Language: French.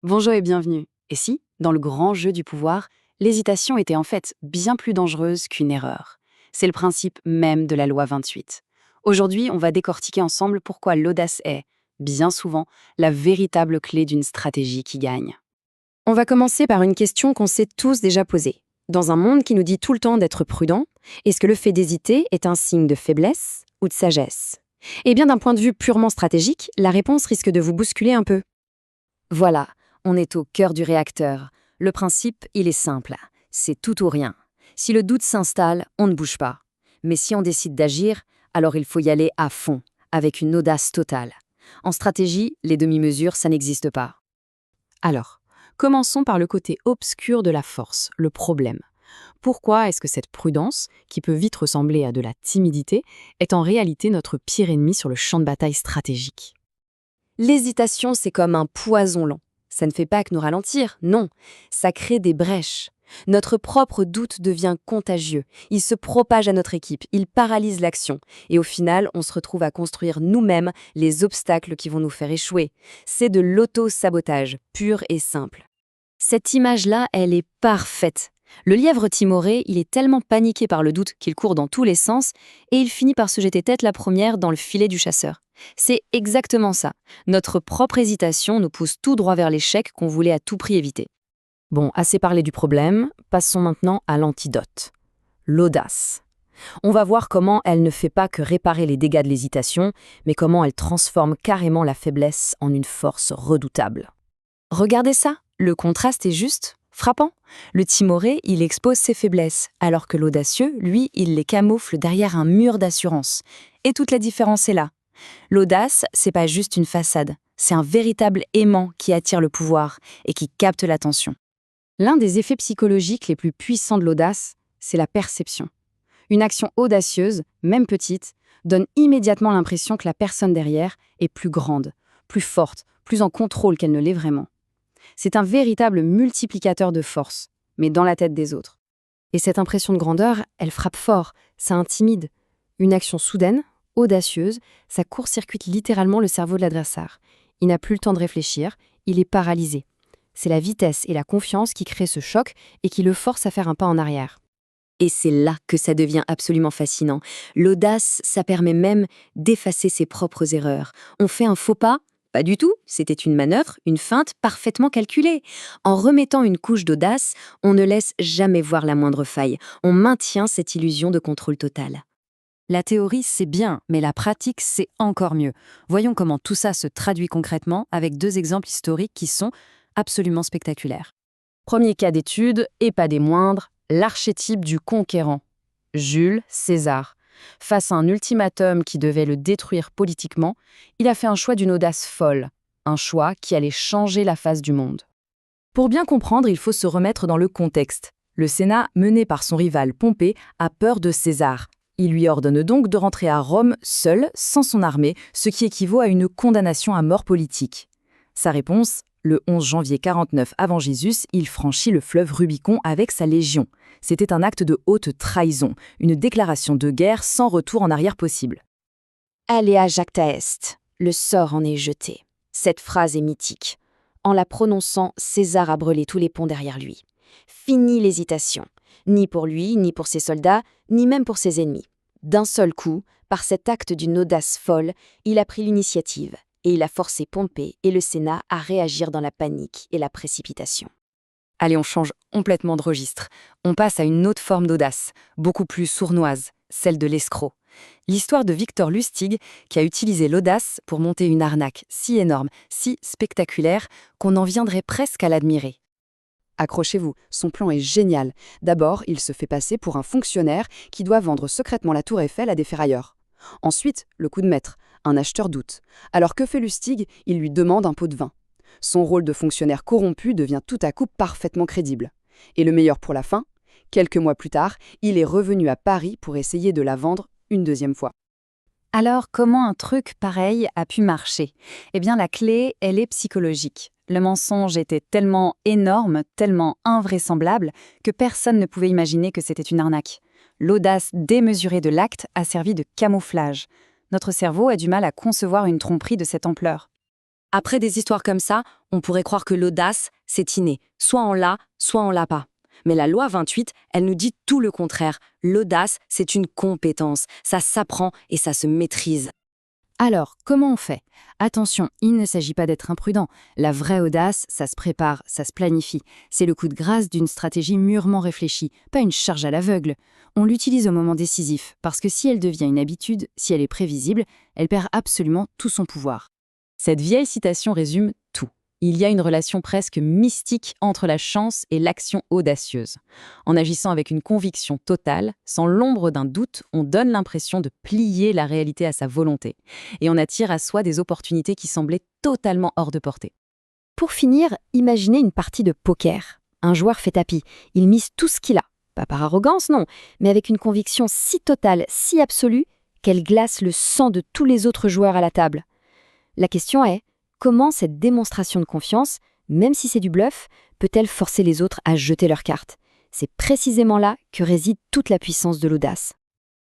Bonjour et bienvenue. Et si, dans le grand jeu du pouvoir, l'hésitation était en fait bien plus dangereuse qu'une erreur? C'est le principe même de la loi 28. Aujourd'hui, on va décortiquer ensemble pourquoi l'audace est, bien souvent, la véritable clé d'une stratégie qui gagne. On va commencer par une question qu'on s'est tous déjà posée. Dans un monde qui nous dit tout le temps d'être prudent, est-ce que le fait d'hésiter est un signe de faiblesse ou de sagesse? Eh bien, d'un point de vue purement stratégique, la réponse risque de vous bousculer un peu. Voilà, on est au cœur du réacteur. Le principe, il est simple. C'est tout ou rien. Si le doute s'installe, on ne bouge pas. Mais si on décide d'agir, alors il faut y aller à fond, avec une audace totale. En stratégie, les demi-mesures, ça n'existe pas. Alors, commençons par le côté obscur de la force, le problème. Pourquoi est-ce que cette prudence, qui peut vite ressembler à de la timidité, est en réalité notre pire ennemi sur le champ de bataille stratégique? L'hésitation, c'est comme un poison lent. Ça ne fait pas que nous ralentir, non. Ça crée des brèches. Notre propre doute devient contagieux. Il se propage à notre équipe, il paralyse l'action. Et au final, on se retrouve à construire nous-mêmes les obstacles qui vont nous faire échouer. C'est de l'auto-sabotage, pur et simple. Cette image-là, elle est parfaite. Le lièvre timoré, il est tellement paniqué par le doute qu'il court dans tous les sens et il finit par se jeter tête la première dans le filet du chasseur. C'est exactement ça. Notre propre hésitation nous pousse tout droit vers l'échec qu'on voulait à tout prix éviter. Bon, assez parlé du problème, passons maintenant à l'antidote. L'audace. On va voir comment elle ne fait pas que réparer les dégâts de l'hésitation, mais comment elle transforme carrément la faiblesse en une force redoutable. Regardez ça, le contraste est juste frappant. Le timoré, il expose ses faiblesses, alors que l'audacieux, lui, il les camoufle derrière un mur d'assurance. Et toute la différence est là. L'audace, c'est pas juste une façade, c'est un véritable aimant qui attire le pouvoir et qui capte l'attention. L'un des effets psychologiques les plus puissants de l'audace, c'est la perception. Une action audacieuse, même petite, donne immédiatement l'impression que la personne derrière est plus grande, plus forte, plus en contrôle qu'elle ne l'est vraiment. C'est un véritable multiplicateur de force, mais dans la tête des autres. Et cette impression de grandeur, elle frappe fort, ça intimide. Une action soudaine, audacieuse, ça court-circuite littéralement le cerveau de l'adversaire. Il n'a plus le temps de réfléchir, il est paralysé. C'est la vitesse et la confiance qui créent ce choc et qui le forcent à faire un pas en arrière. Et c'est là que ça devient absolument fascinant. L'audace, ça permet même d'effacer ses propres erreurs. On fait un faux pas? Pas du tout, c'était une manœuvre, une feinte parfaitement calculée. En remettant une couche d'audace, on ne laisse jamais voir la moindre faille. On maintient cette illusion de contrôle total. La théorie, c'est bien, mais la pratique, c'est encore mieux. Voyons comment tout ça se traduit concrètement avec deux exemples historiques qui sont absolument spectaculaires. Premier cas d'étude, et pas des moindres, l'archétype du conquérant. Jules César. Face à un ultimatum qui devait le détruire politiquement, il a fait un choix d'une audace folle, un choix qui allait changer la face du monde. Pour bien comprendre, il faut se remettre dans le contexte. Le Sénat, mené par son rival Pompée, a peur de César. Il lui ordonne donc de rentrer à Rome seul, sans son armée, ce qui équivaut à une condamnation à mort politique. Sa réponse, le 11 janvier 49 avant Jésus, il franchit le fleuve Rubicon avec sa légion. C'était un acte de haute trahison, une déclaration de guerre sans retour en arrière possible. Alea jacta est, le sort en est jeté. Cette phrase est mythique. En la prononçant, César a brûlé tous les ponts derrière lui. Fini l'hésitation, ni pour lui, ni pour ses soldats, ni même pour ses ennemis. D'un seul coup, par cet acte d'une audace folle, il a pris l'initiative et il a forcé Pompée et le Sénat à réagir dans la panique et la précipitation. Allez, on change complètement de registre. On passe à une autre forme d'audace, beaucoup plus sournoise, celle de l'escroc. L'histoire de Victor Lustig, qui a utilisé l'audace pour monter une arnaque si énorme, si spectaculaire, qu'on en viendrait presque à l'admirer. Accrochez-vous, son plan est génial. D'abord, il se fait passer pour un fonctionnaire qui doit vendre secrètement la tour Eiffel à des ferrailleurs. Ensuite, le coup de maître, un acheteur doute. Alors que fait Lustig? Il lui demande un pot de vin. Son rôle de fonctionnaire corrompu devient tout à coup parfaitement crédible. Et le meilleur pour la fin, quelques mois plus tard, il est revenu à Paris pour essayer de la vendre une deuxième fois. Alors, comment un truc pareil a pu marcher? Eh bien, la clé, elle est psychologique. Le mensonge était tellement énorme, tellement invraisemblable, que personne ne pouvait imaginer que c'était une arnaque. L'audace démesurée de l'acte a servi de camouflage. Notre cerveau a du mal à concevoir une tromperie de cette ampleur. Après des histoires comme ça, on pourrait croire que l'audace, c'est inné. Soit on l'a, soit on l'a pas. Mais la loi 28, elle nous dit tout le contraire. L'audace, c'est une compétence. Ça s'apprend et ça se maîtrise. Alors, comment on fait? Attention, il ne s'agit pas d'être imprudent. La vraie audace, ça se prépare, ça se planifie. C'est le coup de grâce d'une stratégie mûrement réfléchie, pas une charge à l'aveugle. On l'utilise au moment décisif, parce que si elle devient une habitude, si elle est prévisible, elle perd absolument tout son pouvoir. Cette vieille citation résume tout. Il y a une relation presque mystique entre la chance et l'action audacieuse. En agissant avec une conviction totale, sans l'ombre d'un doute, on donne l'impression de plier la réalité à sa volonté. Et on attire à soi des opportunités qui semblaient totalement hors de portée. Pour finir, imaginez une partie de poker. Un joueur fait tapis. Il mise tout ce qu'il a. Pas par arrogance, non, mais avec une conviction si totale, si absolue, qu'elle glace le sang de tous les autres joueurs à la table. La question est, comment cette démonstration de confiance, même si c'est du bluff, peut-elle forcer les autres à jeter leurs cartes? C'est précisément là que réside toute la puissance de l'audace.